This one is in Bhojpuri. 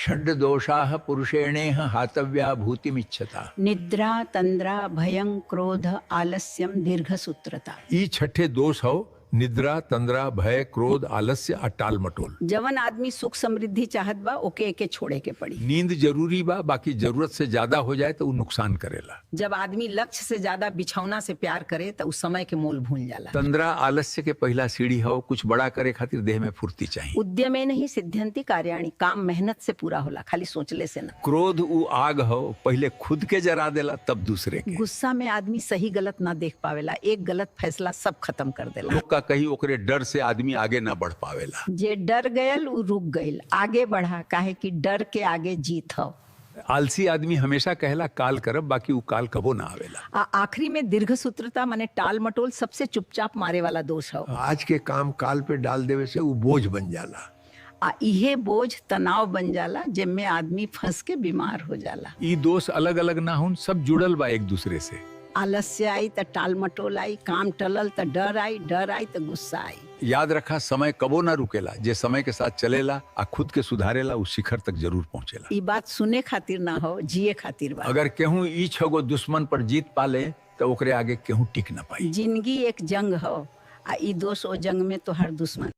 षड् दोषाः पुरुषेणेह हातव्या भूतिमिच्छता। निद्रा तंद्रा भयं क्रोध आलस्यम दीर्घसूत्रता। ई छठे दोष हो निद्रा तंद्रा भय क्रोध आलस्य आ टाल मटोल। जवन आदमी सुख समृद्धि चाहत बा ओके एके छोड़े के पड़ी। नींद जरूरी बा, बाकी जरूरत से ज्यादा हो जाए तो वो नुकसान करेला। जब आदमी लक्ष्य से ज्यादा बिछौना से प्यार करे तो उस समय के मोल भूल जाला। तंद्रा आलस्य के पहला सीढ़ी हो, कुछ बड़ा करे खातिर देह में फुर्ती चाहिए। उद्यमे नहीं सिद्ध्यंति कार्याणि, काम मेहनत से पूरा होला, खाली सोचले से ना। क्रोध उ आग हो, पहले खुद के जरा देला तब दूसरे के। गुस्सा में आदमी सही गलत ना देख पावेला, एक गलत फैसला सब खत्म कर देला। लोग का कहीं ओकरे डर से आदमी आगे ना बढ़ पावेला। जे डर गयल उ रुक गयल, आगे बढ़ा, काहे कि डर के आगे जीत हो। आलसी आदमी हमेशा कहला काल करब, बाकी वो काल कबो ना आवेला। आखिरी में दीर्घसूत्रता माने टाल मटोल सबसे चुपचाप मारे वाला दोष हो। आज के काम काल पे डाल देवे से वो बोझ बन जाला। इहे बोझ तनाव बन जाला, जिनमें आदमी फंस के बीमार हो जाला। ई दोष अलग अलग ना हो, सब जुड़ल बा एक दूसरे से। आलस्य आई तो टाल मटोल आई, काम टलल तो डर आई तो गुस्सा आई। याद रखा, समय कबो ना रुकेला। जे समय के साथ चलेला आ खुद के सुधारेला उस शिखर तक जरूर पहुंचेला। ई बात सुने खातिर ना हो, जिए खातिर बा। अगर केहू ई छगो दुश्मन पर जीत पाले तो ओकरे आगे केहू टिक ना पाई। जिंदगी एक जंग हो, ई दोष ओ जंग में तो हर दुश्मन।